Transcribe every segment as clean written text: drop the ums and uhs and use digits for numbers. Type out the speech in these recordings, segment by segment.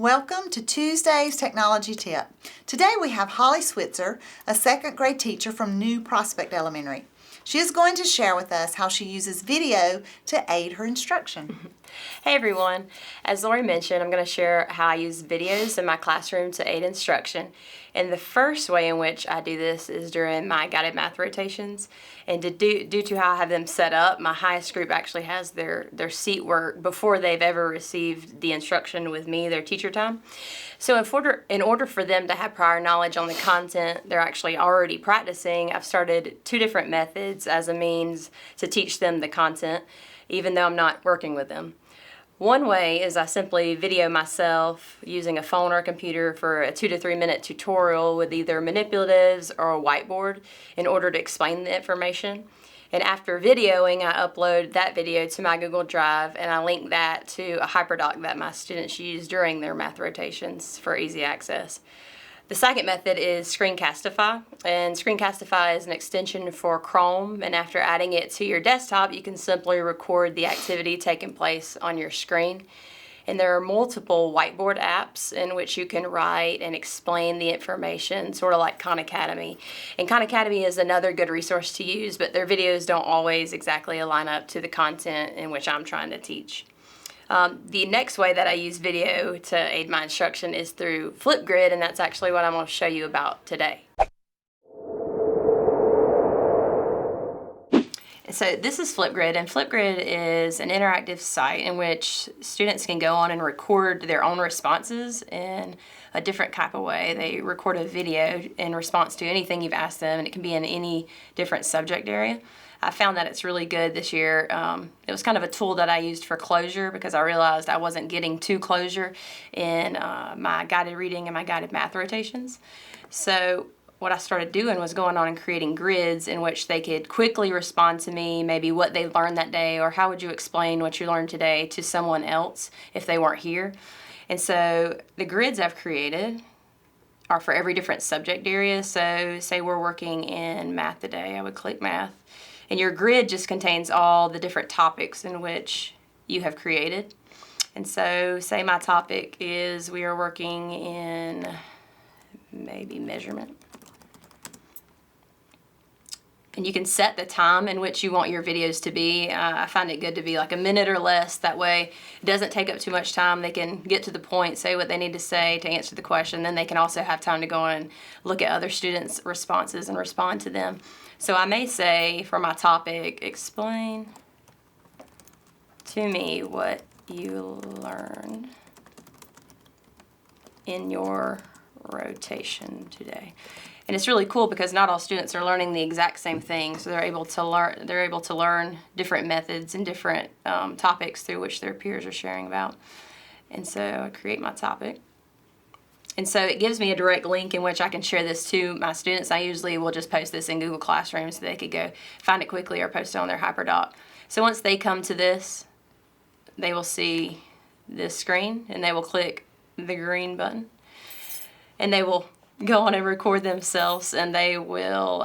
Welcome to Tuesday's Technology Tip. Today we have Holly Switzer, a second grade teacher from New Prospect Elementary. She is going to share with us how she uses video to aid her instruction. Hey everyone, as Lori mentioned, I'm going to share how I use videos in my classroom to aid instruction. And the first way in which I do this is during my guided math rotations. And due to how I have them set up, my highest group actually has their seat work before they've ever received the instruction with me, their teacher time. So in order for them to have prior knowledge on the content they're actually already practicing, I've started two different methods as a means to teach them the content, even though I'm not working with them. One way is I simply video myself using a phone or a computer for a 2 to 3 minute tutorial with either manipulatives or a whiteboard in order to explain the information. And after videoing, I upload that video to my Google Drive and I link that to a HyperDoc that my students use during their math rotations for easy access. The second method is Screencastify, and Screencastify is an extension for Chrome, and after adding it to your desktop, you can simply record the activity taking place on your screen. And there are multiple whiteboard apps in which you can write and explain the information, sort of like Khan Academy. And Khan Academy is another good resource to use, but their videos don't always exactly align up to the content in which I'm trying to teach. The next way that I use video to aid my instruction is through Flipgrid, and that's actually what I'm going to show you about today. So this is Flipgrid, and Flipgrid is an interactive site in which students can go on and record their own responses in a different type of way. They record a video in response to anything you've asked them, and it can be in any different subject area. I found that it's really good this year. It was kind of a tool that I used for closure because I realized I wasn't getting to closure in my guided reading and my guided math rotations. So what I started doing was going on and creating grids in which they could quickly respond to me, maybe what they learned that day, or how would you explain what you learned today to someone else if they weren't here. And so the grids I've created are for every different subject area. So say we're working in math today, I would click math. And your grid just contains all the different topics in which you have created. And so say my topic is we are working in maybe measurement. And you can set the time in which you want your videos to be. I find it good to be like a minute or less. That way it doesn't take up too much time. They can get to the point, say what they need to say to answer the question. Then they can also have time to go on and look at other students' responses and respond to them. So I may say for my topic, explain to me what you learned in your rotation today. And it's really cool because not all students are learning the exact same thing, so they're able to learn different methods and different topics through which their peers are sharing about. And so I create my topic. And so it gives me a direct link in which I can share this to my students. I usually will just post this in Google Classroom so they could go find it quickly or post it on their HyperDoc. So once they come to this, they will see this screen and they will click the green button and they will go on and record themselves, and they will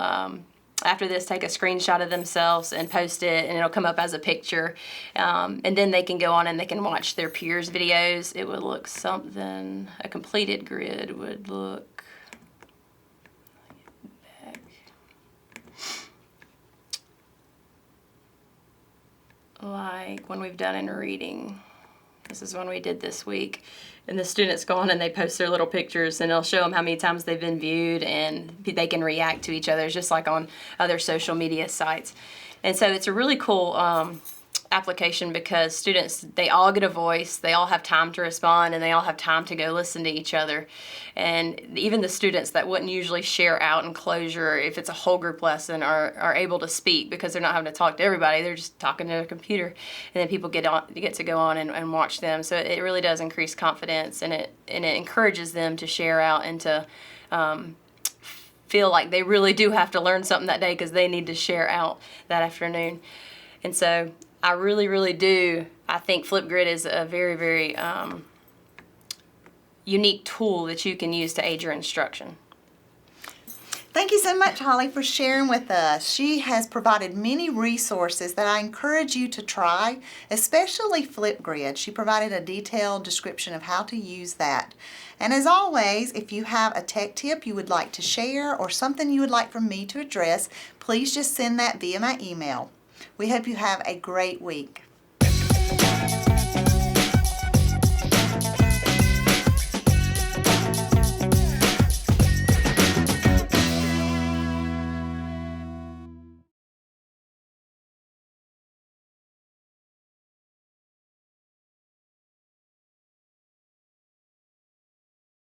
after this take a screenshot of themselves and post it, and it'll come up as a picture, and then they can go on and they can watch their peers' videos. It would look something, a completed grid would look like when we've done in reading. This is one we did this week. And the students go on and they post their little pictures, and it'll show them how many times they've been viewed, and they can react to each other just like on other social media sites. And so it's a really cool application because students, they all get a voice, they all have time to respond, and they all have time to go listen to each other. And even the students that wouldn't usually share out in closure if it's a whole group lesson are able to speak because they're not having to talk to everybody, they're just talking to their computer, and then people get to go on and watch them. So it really does increase confidence, and it encourages them to share out and to feel like they really do have to learn something that day because they need to share out that afternoon. And so I really, really do. I think Flipgrid is a very, very unique tool that you can use to aid your instruction. Thank Thank you so much, Holly, for sharing with us. She has provided many resources that I encourage you to try, especially Flipgrid. She provided a detailed description of how to use that. And as always, if you have a tech tip you would like to share or something you would like for me to address, please just send that via my email. We hope you have a great week.